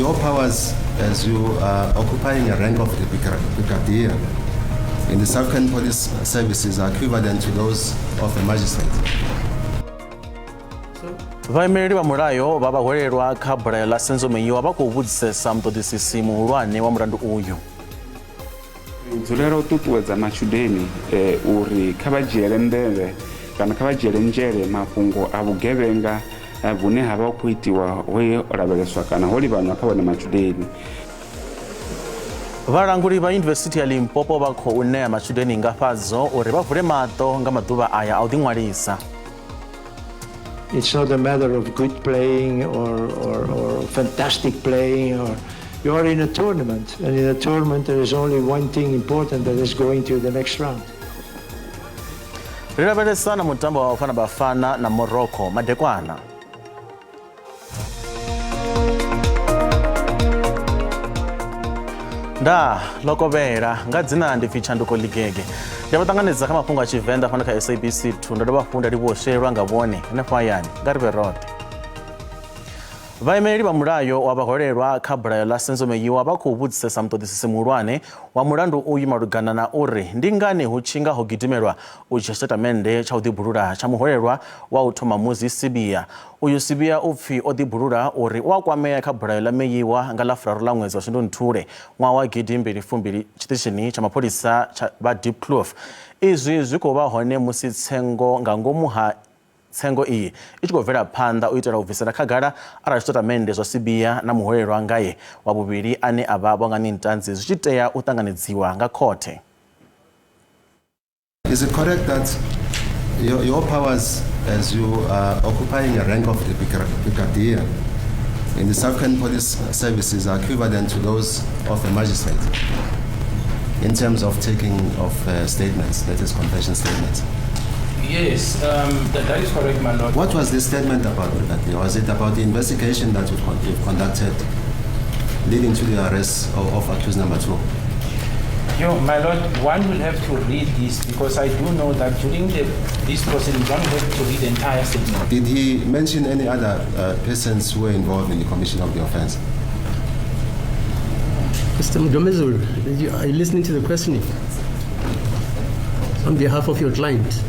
your powers as you are occupying a rank of the brigadier in the Southern Police Services are equivalent to those of a magistrate. Vaimeleli va mulayo va vahwelelwa kha bula la senzomenyiwa va khou vhudzisesa muṱoḓisisi muhulwane wa mulandu uyu. Dzulela u ṱuṱuwedza matshudeni uri kha vha dzhiele nḓevhe kana kha vha dzhiele nzhele mafhungo a vhugevhenga vhune ha vha khou itiwa ho lavheleswa kana ho livhanwa kha vhone matshudeni. Vhalanguli vha Yunivesithi ya Limpopo vha khou ṋea matshudeni ngafhadzo uri vha vule maṱo nga maḓuvha aya a u ḓiṅwalisa. It's not a matter of good playing or fantastic playing. You are in a tournament, and in a tournament there is only one thing important, that is going to the next round. Lavhelesa na mutambo wa Bafana Bafana na Morocco madekwana. Nda lokovera nga dzina ndi Tshanduko Ligege. Ndi vatanganedza kha mafhungo a Tshivenda fana kha SABC 2 ndo dovha funda livhoshelwa nga vhone henefho hayani nga ri rote. Vaimeleli va mulayo wa vahwelelwa kha bula la senzomenyiwa va khou vhudzisesa muṱoḓisisi muhulwane wa mulandu uyu malugana na uri ndi ngani hu tshi nga ho gidimelwa u dzhia tshitatamennde tsha u ḓibulula tsha muhwelelwa wa u thoma muzi Sibia. Uyu Sibia upfi o ḓibulula uri u a kwamea kha bula la menyiwa nga ḽa furaru ḽa ṅwedzi wa Shundunthule ṅwaha wa 2020 tshiṱitshini tsha mapholisa vha Deep Kloof. Izwi zwi khou vha hone musi tsengo nga ngomu ha tsengo iyi i tshi khou bvela phanḓa u itela u bvisela khagala arali zwitatamennde zwa Sibia na muhwelelwa ngaye wa vhuvhili ane a vha vhangani ntanzi zwi tshi tea u ṱanganedziwa nga khothe. Is it correct that your powers as you are occupying a rank of the brigadier in the Southern Police Services are equivalent to those of a magistrate in terms of taking of statements, that is confession statements? Yes, that is correct, my lord. What was this statement about, Brigadier? Was it about the investigation that you've conducted leading to the arrest of accused number 2? My lord, one will have to read this because I do know that during this proceeding, one will have to read the entire statement. Did he mention any other persons who were involved in the commission of the offense? Mr. Mgomezulu, are you listening to the questioning on behalf of your client?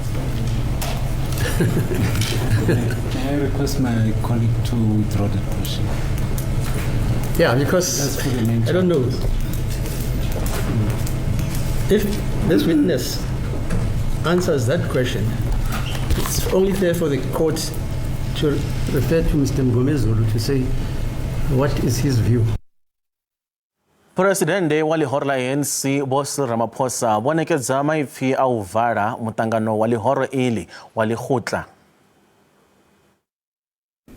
May I request my colleague to withdraw the question? Yeah, because I don't know. If this witness answers that question, it's only fair for the court to refer to Mr. Mgomezulu to say what is his view. Presidente wa lihoro la ANC Boss Ramaphosa vonekedza maipfi a u vala mutangano wa lihoro ili wa lekgotla.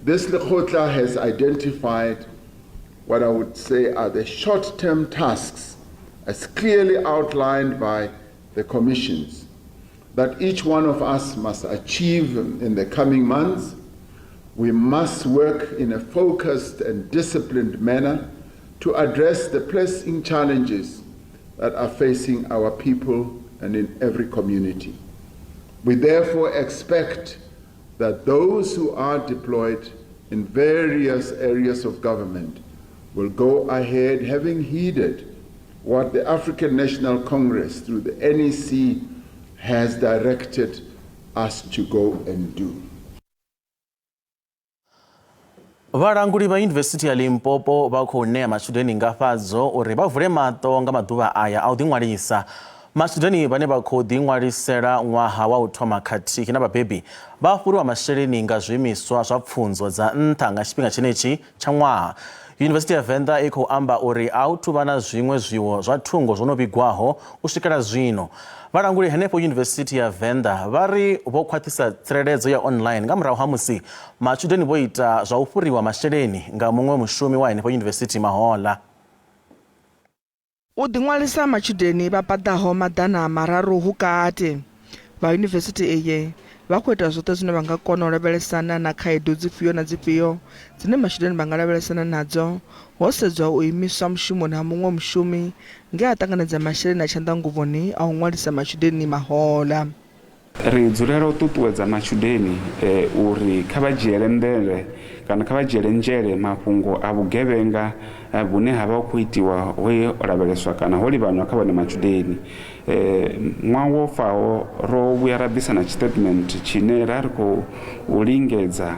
This lekgotla has identified what I would say are the short-term tasks as clearly outlined by the commissions that each one of us must achieve in the coming months. We must work in a focused and disciplined manner to address the pressing challenges that are facing our people and in every community. We therefore expect that those who are deployed in various areas of government will go ahead having heeded what the African National Congress through the NEC has directed us to go and do. Vhalanguli va Yunivesithi ya Limpopo vha khou ṋea matshudeni ngafhadzo uri vha vule maṱo nga maḓuvha aya a u ḓiṅwalisa. Matshudeni vhane vha khou ḓiṅwalisela ṅwaha wa u thoma khathihi na vhabebi vha fhuriwa masheleni nga zwiimiswa zwa pfunzo dza nṱha nga tshifhinga tshenetshi tsha ṅwaha. Yunivesithi ya Venda i khou amba uri a hu thuvha na zwiṅwe zwiwo zwa thungo zwo no vhigwaho u swikela zwino. Vhalanguli henefho Yunivesithi ya Venda vha ri vho khwaṱhisa tsireledzo ya online nga murahu ha musi matshudeni vho ita zwa u fhuriwa masheleni nga muṅwe mushumi wa henefho Yunivesithi Mahola. U ḓiṅwalisa matshudeni vha paḓaho maḓana mararu hu kati vha yunivesithi iyi vha khou ita zwoṱhe zwine vha nga kona u lavhelesana na khaedu dzifhio na dzifhio dzine matshudeni vha nga lavhelesana nadzo ho sedzwa u imiswa mushumoni ha muṅwe mushumi nge a ṱanganedza masheleni a tshanḓanguvhoni a u ṅwalisa matshudeni Mahola. ri dzulela u ṱuṱuwedza matshudeni uri kha vha dzhiele nḓevhe kana kha vha dzhiele nzhele mafhungo a vhugevhenga vhune ha vha hu khou itiwa ho lavheleswa kana ho livhanwa kha vhone matshudeni. Ṅwaha wo faho ro vhuya ra bvisa na statement tshine ra ri khou lingedza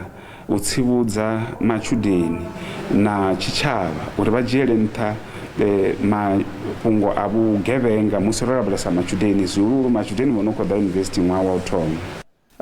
u tsivhudza matshudeni na tshitshavha uri vha dzhiele nṱha mafhungo a vhugevhenga musi ro lavhelesa matshudeni zwihulu matshudeni vho no khou ḓa yunivesithi ṅwaha wa u thoma.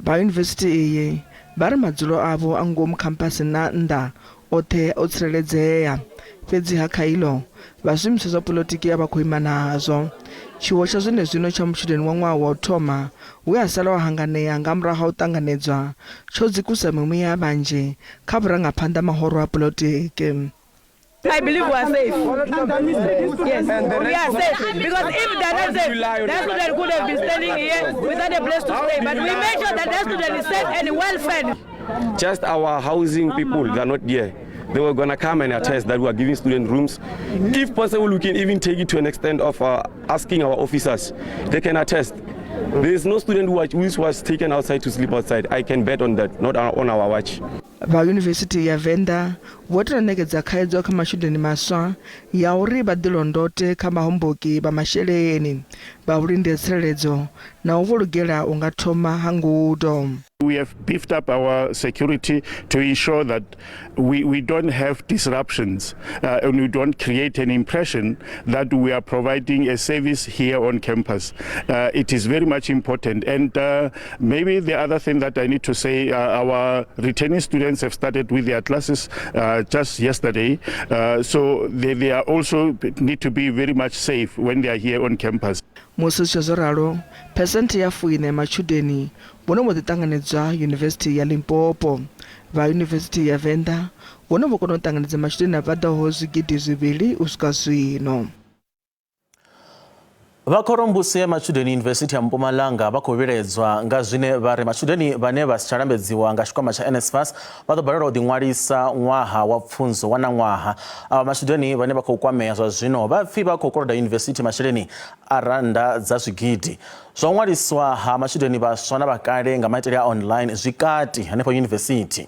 Vha yunivesithi iyi vha ri madzulo avho a ngomu khampasi na nnḓa oṱhe o tsireledzea, fhedziha kha iḽo vhashumiswa zwa polotiki a vha khou ima nazwo. Tshiwo tsha zwenezwino tsha mutshudeni wa ṅwaha wa u thoma we a sala wa hanganea nga murahu ha u ṱanganedzwa tsho dzikusa mimuya vhanzhi kha vhurangaphanḓa mahoro a polotiki. I believe we are safe. Yes, we are safe. Because if they are not safe, that student could have been standing here without a place to stay. But we make sure that that student is safe and well fed. Just our housing people, they are not here. They were going to come and attest that we are giving student rooms. If possible, we can even take it to an extent of asking our officers. They can attest. There is no student who was taken outside to sleep outside. I can bet on that, not on our watch. Vha yunivesithi ya Venda vho tou ṋekedza khaedzo kha mashudeni maswa ya uri vha ḓilondote kha mahomboki vha masheleni vha vhulinde tsireledzo na u vhulugela u nga thoma ha ngudo. We have beefed up our security to ensure that we don't have disruptions and we don't create an impression that we are providing a service here on campus. It is very much important. And maybe the other thing that I need to say, our returning students have started with their classes just yesterday. So they are also need to be very much safe when they are here on campus. Musi zwo ralo, percent ya fuine machudeni vhono vho ṱanganedzwa University ya Limpopo. Vha University ya Venda vhono vho kona u ṱanganedza machudeni a paḓaho zwigidi zwivhili u swika zwino. Vha khorombusi ya matshudeni University ya Mpumalanga vha khou vhiledzwa nga zwine vha ri matshudeni vhane vha si tsha lambedziwa nga tshikwama tsha NSFAS vha ḓo balelwa u ḓiṅwalisa ṅwaha wa pfunzo wa ṅwaha. Avha matshudeni vhane vha khou kwamea zwa zwino vha pfi vha khou koloda University masheleni a randa dza zwigidi. Zwa u ṅwaliswa ha matshudeni vhaswa na vhakale nga maitele a online zwikati hanefho University.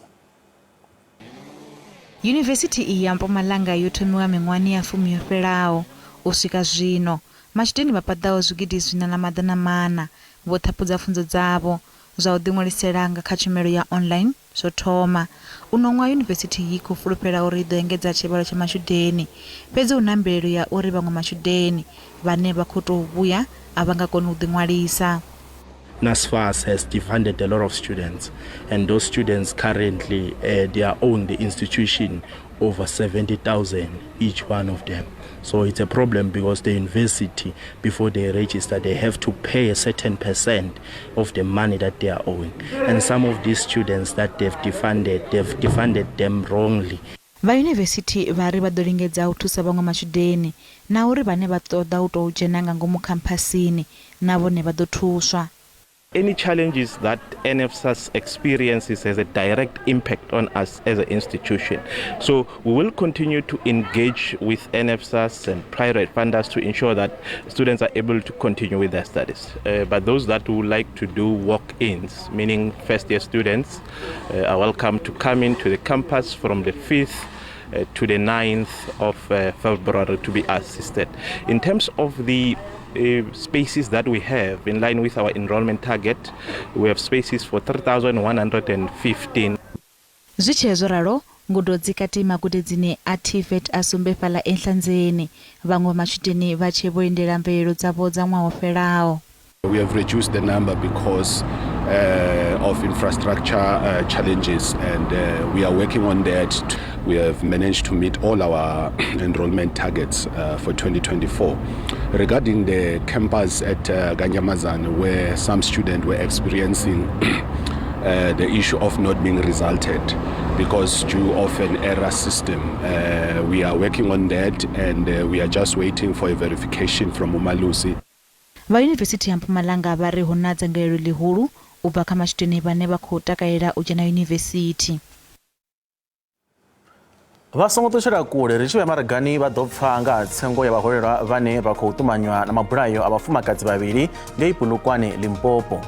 University iyi ya Mpumalanga yo thomiwa miṅwahani ya 10 yo fhelaho u swika zwino. Matshudeni vha paḓaho zwigidi zwina na maḓana mana vho ṱhaphudza pfunzo dzavho zwa u ḓiṅwalisela nga kha tshumelo ya online zwo thoma. Uno ṅwaha University yi khou fulufhela uri i ḓo engedza tshivhalo tsha matshudeni, fhedzi hu na mbilelo ya uri vhaṅwe matshudeni vhane vha khou tou vhuya a vha nga koni u ḓiṅwalisa. NSFAS has defunded a lot of students, and those students currently they own the institution over 70,000 each one of them. So it's a problem because the university, before they register, they have to pay a certain percent of the money that they are owing. And some of these students that they've defunded them wrongly. Va University vha ri vha ḓo lingedza u thusa vhaṅwe matshudeni na uri vhane vha ṱoḓa u tou dzhena nga ngomu khampasini na vhone vha ḓo thuswa. Any challenges that NSFAS experiences has a direct impact on us as an institution. So we will continue to engage with NSFAS and private funders to ensure that students are able to continue with their studies. But those that would like to do walk-ins, meaning first-year students, are welcome to come into the campus from the 5th to the 9th of February to be assisted. In terms of the spaces that we have in line with our enrollment target, we have spaces for 3,115. Zwichezo ralo ngudo dzikati magude dzine a TVET asumbe fhala enhlanzeni vhaṅwe matshudeni vha tshe vho lindela mvelelo dzavho dza ṅwaha fhelaho. We have reduced the number because of infrastructure challenges, and we are working on that. We have managed to meet all our enrollment targets for 2024. Regarding the campus at Ganyamazan, where some students were experiencing the issue of not being resulted because due of an error system, we are working on that, and we are just waiting for a verification from Umalusi. Va University ya Mpumalanga vha ri hu na dzangalelo ḽihulu u bva kha matshudeni vhane vha khou takalela u dzhena yunivesithi. Vha songo ṱutshela kule ri tshi vha maragani vha ḓo pfa nga ha tsengo ya vhaholelwa vhane vha khou ṱumanywa na mabulayo a vhafumakadzi vhavhili ngei Polokwane, Limpopo.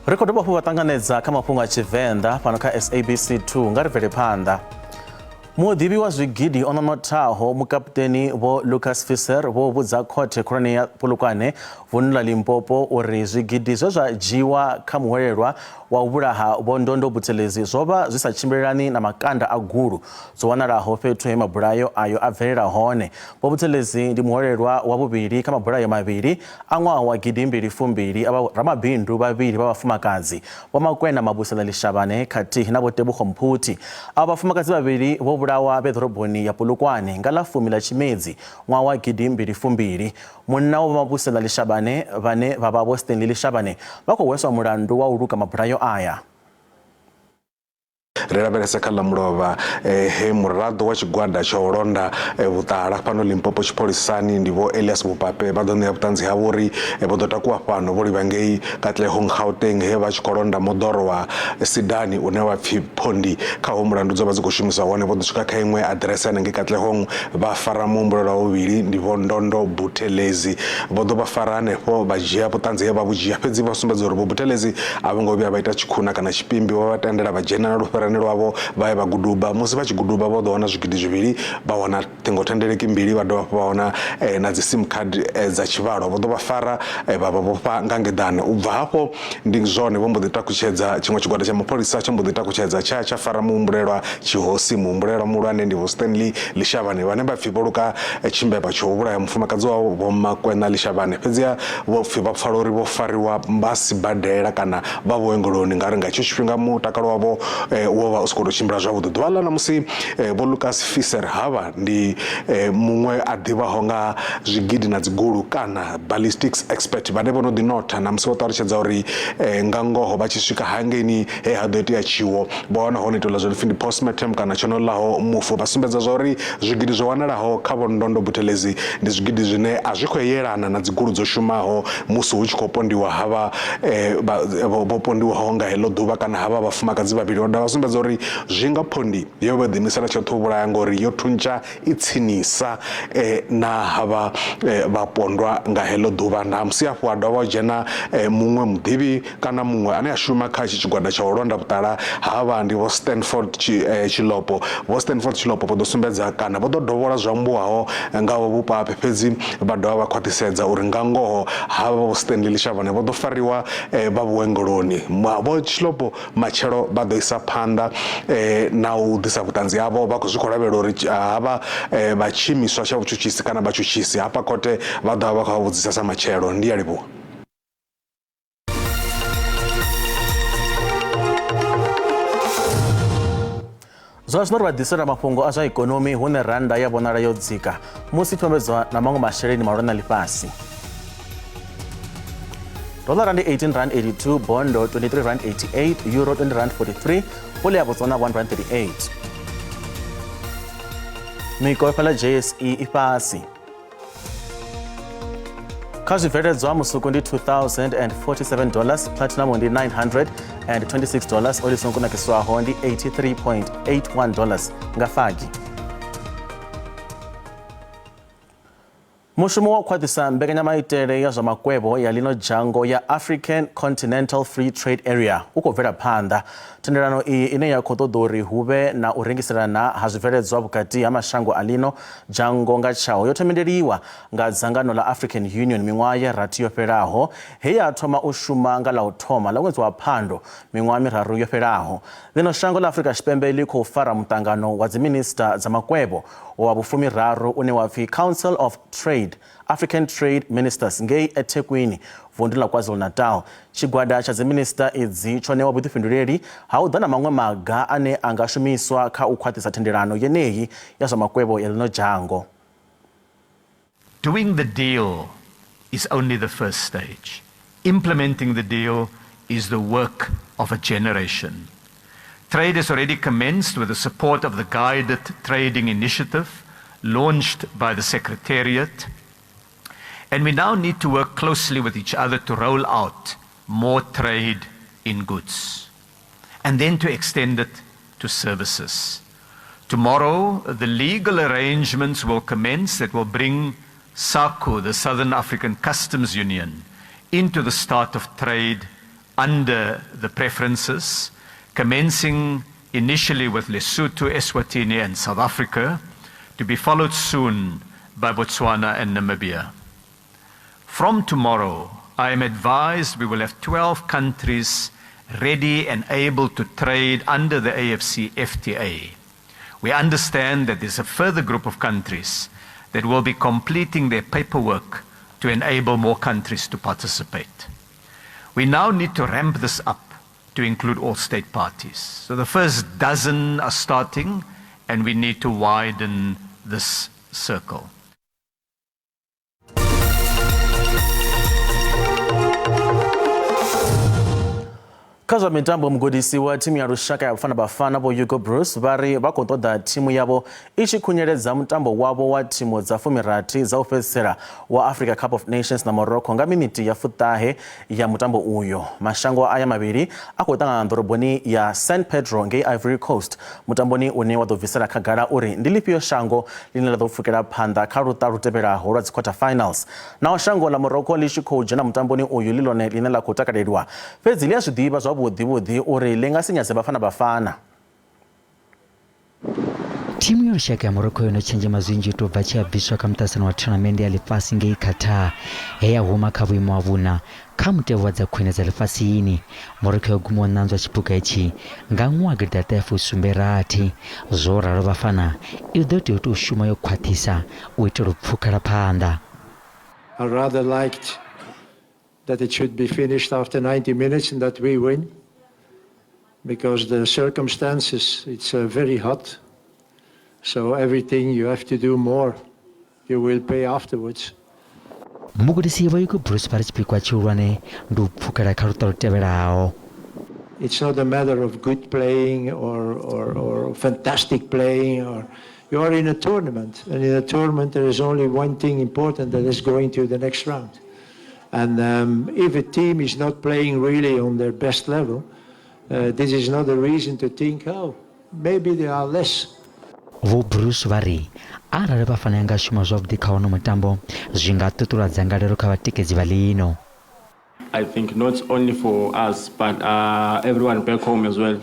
Rekodo mafhungo atanganedza kha mafhungo a Tshivenda pano kha SABC 2 nga ri bvele phanḓa. Muḓivhi wa zwigidi o nonothaho mukaputeni vho Lucas Fischer vho vhudza khothe khulwane ya Polokwane vunḓu ḽa Limpopo uri zwigidi zwe zwa dzhiwa kha muhwelelwa wa u vhulaha vho Ndondo Buthelezi zwo vha zwi sa tshimbilelani na makanda a gulu zwo wanalaho fhethu he mabulayo ayo a bvelela hone. Vho Buthelezi ndi muhwelelwa wa vhuvhili kha mabulayo mavhili a ṅwaha wa gidi mbili fumbili a ramabindu vhavhili vha vhafumakadzi vho Makwena Mabusela Lishabane khathihi na vho Tebogo Mphuthi. Ava vhafumakadzi vhavhili vho vhulawa vhe ḓoroboni ya Polokwane nga ḽa 10 ḽa Tshimedzi ṅwaha wa gidi mbili fumbili. Munna wa Mabusela Lishabane vhane vha vha vho Stanley Lishabane vha khou hweswa mulandu wa u luka mabulayo aya. Ri lavhelesa kha ḽa mulovha he muraḓo wa tshigwada tsha u londa vhuṱala fhano Limpopo tshipholisani ndi vho Elias Bupape vha ḓo ṋea vhuṱanzi havho uri vho ḓo takuwa fhano vho livha ngei Katlehong Gauteng he vha tshi khou londa moḓoro wa Sidani une wa pfi Phondi kha ho mulandu dzo vha dzi khou shumiswa hone vho ḓo swika kha iṅwe aḓirese hanengei Katlehong vha fara muhumbulelwa wa vhuvhili ndi vho Ndondo Buthelezi vho ḓo vha fara hanefho vha dzhia vhuṱanzi he vha vhu dzhia fhedzi vha sumbedza uri vho Buthelezi a vho ngo vhuya vha ita tshikhuna kana tshipimbi vho vha tendela vha dzhena na lufherani lwavho vha ye vha guduba musi vha tshi guduba vho ḓo wana zwigidi zwivhili vha wana ṱhingothendeleki mbili vha dovha hafhu vha wana na dzi sim card dza tshivhalo vho ḓo vha fara vha vha vhofha nga ngeḓane u bva hafho ndi zwone vho mbo ḓi takutshedza tshiṅwe tshigwada tsha mapholisa tsho mbo ḓi takutshedza tsha fara muhumbulelwa tshihosi muhumbulelwa muhulwane ndi vho Stanley Lishabane vhane vha pfi vho luka tshimbeba tsho u vhulaya mufumakadzi wavho vho Makwena Lishabane fhedziha vho pfi vha pfala uri vho fariwa vha sibadela kana vha vhuongeloni ngauri nga hetsho tshifhinga mutakalo wavho wo vha u si khou tshimbila zwavhuḓi ḓuvha ḽa namusi vho Lucas Fischer havha ndi muṅwe a ḓivhaho nga zwigidi na dzigulu kana ballistics expert vhane vho no ḓi notha namusi vho ṱalutshedza uri nga ngoho vha tshi swika hangeini he ha ḓo itea tshiwo vha wana hone itola zwo pfi ndi postmortem kana tsho no ḽaho mufu vha sumbedza zwa uri zwigidi zwo wanalaho kha vho Ndondo Buthelezi ndi zwigidi zwine a zwi khou yelana na dzigulu dzo shumaho musi hu tshi khou pondiwa havha vho pondiwaho nga heḽo ḓuvha kana havha vhafumakadzi vhavhili vha dovha sumbedza uri zwinga Phondi yo vha ḓiimisela tsho ṱhuvhulaya ngori yo thuntsha i tsinisa na havha vhapondwa nga heḽo ḓuvha na musi hafhu ha dovha dzhena muṅwe muḓivhi kana muṅwe ane a shuma kha tshi tshigwada tsha u londa vhuṱala havha ndi vho Stanford Tshilopo vho Stanford Tshilopo vho ḓo sumbedza kana vho ḓo dovhola zwa ambiwaho nga vho Bupape fhedzi vha dovha vha khwaṱhisedza uri nga ngoho havha vho Stanley Lishabane vho ḓo fariwa vha vhuongeloni vho Tshilopo matshelo vha ḓo isa phanḓa na u ḓisa vhuṱanzi havho vha khou zwi khou lavhelela uri havha vha tshiimiswa tsha vhutshutshisi kana vhatshutshisi hafha khothe vha ḓovha vha khou vhudzisa sa matshelo ndi ya livhuwa. Zwa zwino ri vha ḓisela mafhungo a zwa ikonomi hune randa ya vhonala yo dzika musi thomedzwa na maṅwe masheleni malwa na ḽifhasi. Dollar rand 18.82, bondo 23.88, euro 20.43, pole ya Botswana 1.38. Mikopo ya JSE ifhasi. Kha zwibveledzwa musuku ndi $2,047, platinum ndi $926, oil songo nakiswaho ndi $83.81 nga fagi. Mushumo wa khwaṱhisa mbekanyamaitele ya zwa makwevho ya ḽino dzhango ya African Continental Free Trade Area u khou bvela phanḓa. Thendelano iyi ine ya khou ṱoḓa uri hu vhe na u rengiselana ha zwibveledzwa vhukati ha mashango a ḽino dzhango nga tshaho yo themendeliwa nga dzangano ḽa African Union miṅwaha ya rathi yo fhelaho he ya thoma u shuma nga ḽa u thoma ḽa ṅwedzi wa Phando miṅwaha miraru yo fhelaho. Ḽino shango ḽa Afrika Tshipembe ḽi khou fara muṱangano wa dziminista dza makwevho wa vhufumiraru une wa pfi Council of Trade African Trade Ministers ngei eThekwini vundu la KwaZulu-Natal. Tshigwada tsha dziminista idzi tsho ṋewa vhuḓifhinduleli ha u ḓa na maṅwe maga ane a nga shumiswa kha u khwaṱhisa thendelano yeneyi ya zwa makwevho ya ḽino dzhango. Doing the deal is only the first stage. Implementing the deal is the work of a generation. Trade has already commenced with the support of the Guided Trading Initiative launched by the Secretariat. And we now need to work closely with each other to roll out more trade in goods and then to extend it to services. Tomorrow, the legal arrangements will commence that will bring SACU, the Southern African Customs Union, into the start of trade under the preferences, commencing initially with Lesotho, Eswatini and South Africa, to be followed soon by Botswana and Namibia. From tomorrow, I am advised we will have 12 countries ready and able to trade under the AFC FTA. We understand that there's a further group of countries that will be completing their paperwork to enable more countries to participate. We now need to ramp this up to include all state parties. So the first dozen are starting, and we need to widen this circle. Kazwa mitambo mgodisi wa timu ya rushaka ya Bafana Bafana bo Hugo Bruce vari vakotoda timu yabo ichikunyereza mutambo wabo wa timu za fumirati za ufesera wa Africa Cup of Nations na Morocco nga miniti ya futahe ya mutambo uyo. Mashango aya mabiri akotanga ndoroboni ya St Pedro nge Ivory Coast. Mutamboni une wa dovesera kagara uri ndilipio shango linela dofukira panda karuta rutebera horazi quarter finals. Na shango la Morocco lishiko jana mutamboni uyu lilone linela kutakarirwa. Fezi lia sudiba zo budi uri lenga sinyase Bafana Bafana. Timu ya rushaka ya Morocco inochenja mazinji tova cha biswa kamtasana wa tournament ya lifasi nge ikata ya huma kabu imwavuna kamute waza kweneza lifasi ini Morocco ya gumo nanzo chipuka ichi ngangwa gridata ya fusumberati zora Bafana idoti utu shuma yo kwatisa uituru pukara panda. I rather liked that it should be finished after 90 minutes and that we win, because the circumstances, it's very hot. So everything you have to do more, you will pay afterwards. Mugudisi wa Hugo Bruce participikwa churwane ndu pukara karuta ruteberao. It's not a matter of good playing or fantastic playing, or you are in a tournament, and in a tournament there is only one thing important, that is going to the next round. And if a team is not playing really on their best level, this is not a reason to think, oh, maybe they are less. Vo Bruce vari arare Bafana yanga shuma zovdi kawono mutambo zinga tutura zangalero kavatike zivalino. I think not only for us, but everyone back home as well.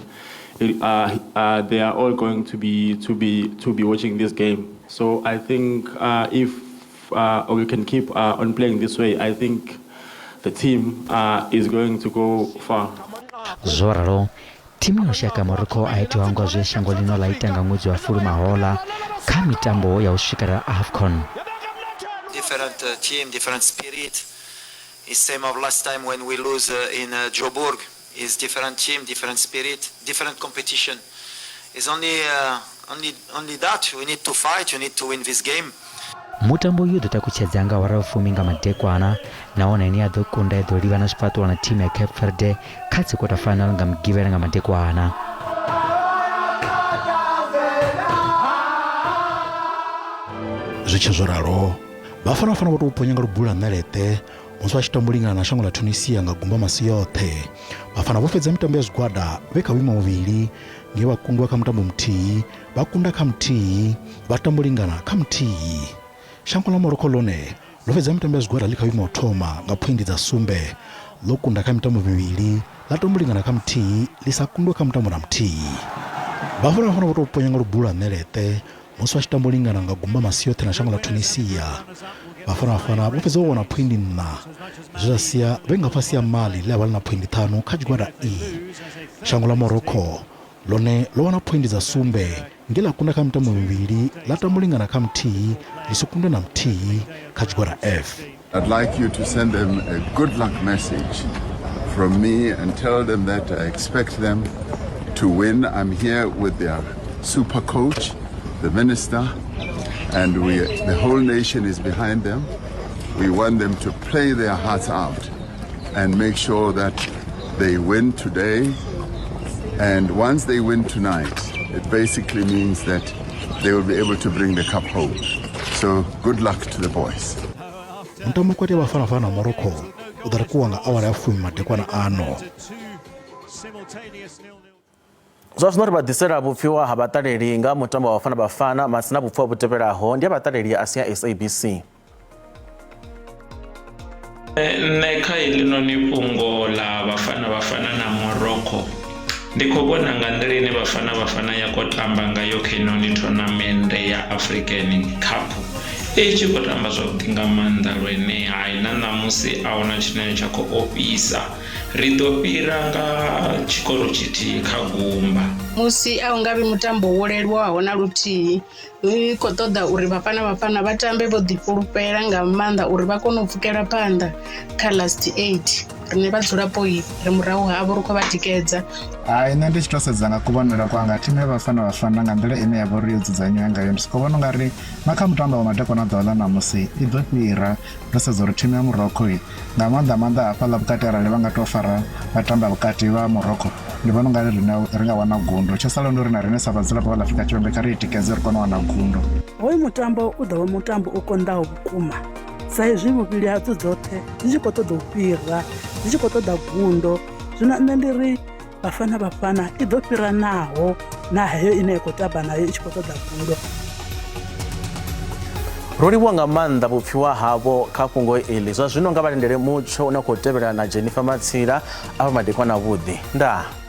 They are all going to be watching this game. So I think if we can keep on playing this way, I think the team is going to go far. Zoraro timu ya shaka Morocco aitwaongozwe shango lino la itanga mwezi wa furu mahola kamitambo ya ushikara AFCON. Different team, different spirit. It's same of last time when we lose in Joburg. It's different team, different spirit, different competition. It's only that we need to fight. You need to win this game. Mutambo yudo takuchezanga warafuminga matekwana naona ni adokunda edoliva na spatu wana timu ya Cape Verde katsi quarter final ngamgivera nga matekwana. Zichezoraro Bafana Bafana watu uponyanga rubula nalete Monswa chitambulinga na shango la Tunisia ngagumba masi yote. Bafana bofedza mitambo ya zgwada veka wima muvili nge bakundwa kamtambo mti bakunda kamti batambulingana kamti. Shango la Morocco lone lofedza mitambo ya zgwada lika wima otoma ngapwindi za sumbe lokunda kamtambo mivili latambulingana kamti lisakundwa kamtambo na mti. Bafana Bafana watu uponyanga rubula nalete Monswa chitambulinga ngagumba masi yote na shango la Tunisia. Bafana Bafana bofedza wona pwindi na Jasia venga fasi ya Mali lewa na pwindi 5 kajigwada Shango la Morocco lone lowana pwindi za sumbe ngila kunda kamtambo mivili latambulingana kamti lisukunda na mti kajigwada F. I'd like you to send them a good luck message from me and tell them that I expect them to win. I'm here with their super coach, the minister, and the whole nation is behind them. We want them to play their hearts out and make sure that they win today. And once they win tonight, it basically means that they will be able to bring the cup home. So good luck to the boys. Mtambo kwa Bafana Bafana Morocco udarakuwa nga awara ya fumi matekwana ano. Zwasnori badisera bufiwa habatareri nga mutambo wa Bafana Bafana masina bufiwa buteberaho ndi abatareri ya Asia SABC. Nṋe kha iḽi noni fhungo ḽa Bafana na Morocco ndi khou vhona nga nḓila ine Bafana ya khou tamba ngayo kha inoni tournament ya African Cup i tshi khou tamba zwavhuḓi nga maanḓa lwene hai na ṋamusi a huna tshine tsha khou ofhisa ri ḓo fhira nga tshikoro tshithihi kha gumba. Musi a nga vhi mutambo wo leluwaho na luthihi ri khou ṱoḓa uri Bafana vha tambe vho ḓifulufhela nga maanḓa uri vha kone u pfukela phanḓa kha last 8 rine vhadzulapo ri murahu havho ri khou vha tikedza. Hai, nṋe ndi tshi tou sedza nga kuvhonele kwanga thimu ya Bafana nga nḓila ine ya vha uri yo dzudzanyiwa ngayo ndi sokou vhona u nga ri na kha mutambo wa madekwana ḓuvha ḽa ṋamusi i ḓo fhira ndo sedza uri thimu ya Morocco nga maanḓa hafhaḽa vhukati arali vha nga tou fara vhatamba vhukati vha Morocco ndi vhona u nga ri ri nga wana gundo tsho sala ndi uri na rine sa vhadzulapo vha Afrika Tshipembe kha ri tikedze ri kone u wana gundo. Hoyu mutambo u ḓo vha mutambo u konḓaho vhukuma sa izwi muvhili hadzo dzoṱhe dzi tshi khou ṱoḓa u fhira dzi tshi khou ṱoḓa gundo zwino nṋe ndi ri Bafana i ḓo fhira naho na heyo ine ya khou tamba nayo i tshi khou ṱoḓa gundo. Ro livhuwa nga maanḓa vhupfiwa havho kha fhungo iḽi zwa zwino nga vhalindele mutsho une khou tevhelana na Jennifer Matsila a vha madekwana vhuḓi ndaa.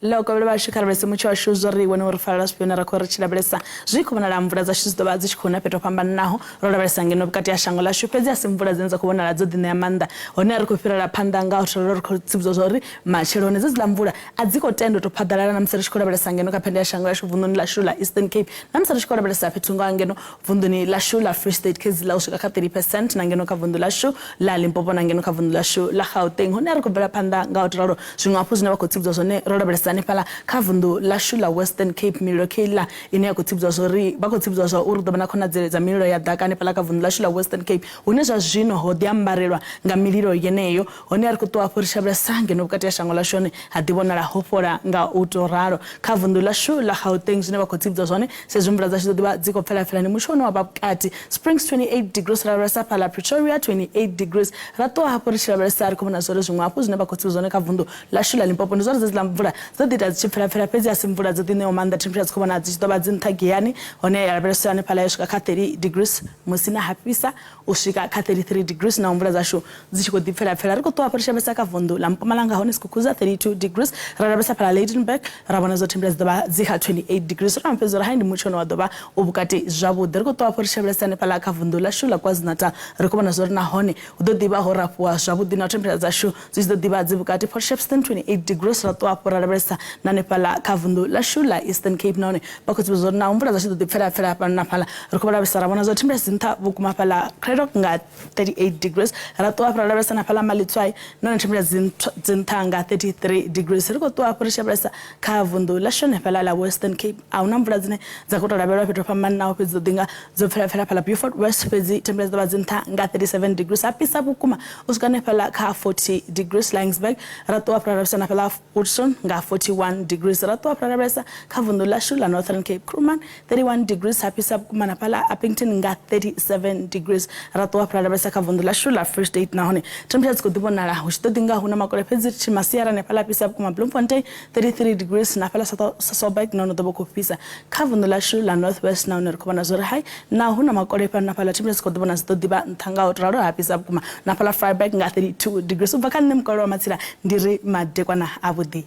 Loko vha tshi kha lavhelesa mutsho washu zwo ri wane uri fala sipiyona ra khou ri tshi lavhelesa zwi khou vhonala mvula dzashu dzi ḓo vha dzi tshi khou na fhethu ho fhambananaho ro lavhelesa ngeno vhukati ha shango ḽashu fhedzi a si mvula dzine dza khou vhonala dzo ḓi ṋea maanḓa hone ri khou fhirela phanḓa nga ri khou tsivhudzwa zwa uri matshelo hone dzedziḽa mvula a dzi khou tenda u tou phaḓalala na musi ri tshi khou lavhelesa ngeno kha phenda ya shango ḽashu vunḓuni ḽashu ḽa Eastern Cape na musi ri tshi khou lavhelesa fhethu nga ngeno vunḓuni ḽashu ḽa Free State KZN u swika kha 30% na ngeno kha vunḓu ḽashu ḽa Limpopo na ngeno kha vunḓu ḽashu ḽa Gauteng hone ri khou bvela phanḓa nga u to ralo zwiṅwe hafhu zwine vha khou tsivhudzwa zwone ro lavhelesa hanefhaḽa kha vunḓu ḽashu ḽa Western Cape mililo keiḽa ine ya khou tsivhudzwa zwa uri vha khou tsivhudzwa zwa uri ḓo vha na khonadzeo dza mililo ya ḓaka hanefhaḽa kha vunḓu ḽashu ḽa Western Cape hune zwa zwino ho ḓi ambarelwa nga mililo yeneyo hone ri khou ṱuwa hafhu ri shavhelesa ngeno vhukati ha shango ḽashu hone ha ḓi vhonala ho fhola nga u to ralo kha vunḓu ḽashu ḽa Gauteng zwine vha khou tsivhudzwa zwone sezwi mvula dzashu ḓo ḓi vha dzi khou pfhelapfhela ndi mutsho une wa vha vhukati Springs 28 degrees ra lavhelesa fhaḽa Pretoria 28 degrees ra ṱuwa hafhu ri tshi lavhelesa ri khou vhona zwori zwiṅwe hafhu zwine vha khou tsivhudzwa zwone kha vunḓu ḽashu ḽa Limpopo ndi zwori dzedziḽa mvula dzo ḓi ita dzi tshi pfhelapfhela fhedzi a si mvula dzo ḓi ṋeaho maanḓa temperature dzi khou vhona dzi tshi ḓo vha dzi nṱha giyani hone ya lavhelesa hanefhaḽa ya swika kha 30 degrees musi na ha fhisa u swika kha 33 degrees na mvula dzashu dzi tshi khou ḓi pfhelapfhela ri khou ṱuwa hafhu ri shavhelesa kha vunḓu ḽa Mpumalanga hone Skukuza 32 degrees ra lavhelesa fhaḽa Lydenburg ra vhona zwo temperature dzi ḓo vha dzi kha 28 degrees ri fhedza uri hayi ndi mutsho une wa ḓo vha u vhukati zwavhuḓi ri khou ṱuwa hafhu ri shavhelesa hanefhaḽa kha vunḓu ḽashu ḽa KwaZulu-Natal ri khou vhona zwori nahone hu ḓo ḓi vha ho rafhiwa zwavhuḓi na temperature dzashu dzi tshi ḓo ḓi vha dzi vhukati Port Shepstone 28 degrees ra ṱuwa hafhu ra lavhelesa na hanefhaḽa kha vunḓu ḽashu ḽa Eastern Cape nahone vha khou tsivhudzwa zwa uri naho mvula dzashu ḓo ḓi pfhelapfhela fhano na fhaḽa ri khou lavhelesa ra vhona zwa temperature dzi nṱha vhukuma fhaḽa Craddock nga 38 degrees ra ṱuwa hafhu ra lavhelesa na fhaḽa Malitswai nahone temperature dzi nṱha nga 33 degrees ri khou ṱuwa hafhu ri shavhelesa kha vunḓu ḽashu hanefhaḽa ḽa Western Cape a huna mvula dzine dza khou tou lavhelelwa fhethu ho fhambananaho fhedzi ḓo ḓi nga dzo pfhelapfhela fhaḽa Beaufort West fhedzi temperature ḓo vha dzi nṱha nga 37 degrees ha fhisa vhukuma u swika hanefhaḽa kha 40 degrees Laingsburg ra ṱuwa hafhu ra lavhelesa na fhaḽa Woodstone nga 41 degrees ra ṱuwa hafhu ra lavhelesa kha vunḓu ḽashu ḽa Northern Cape Krooman 31 degrees ha fhisa vhukuma na fhaḽa Appington nga 37 degrees ra ṱuwa hafhu ra lavhelesa kha vunḓu ḽashu ḽa Free State nahone temperature dzi khou ḓi vhonala hu tshi ḓo ḓi nga hu na makole fhedzi tshi masiara hanefhaḽa fhisa vhukuma Bloemfontein 33 degrees na fhaḽa Sasolburg nahone ḓo vha khou fhisa kha vunḓu ḽashu ḽa North West nahone ri khou vhona zwori hai na hu na makole fhano na fhaḽa temperature dzi khou ḓi vhona dzi ḓo ḓi vha nṱha nga u to ralo ha fhisa vhukuma na fhaḽa Vryburg nga 32 degrees u bva kha nṋe Mukolo wa Matsila ndi ri madekwana a vhuḓi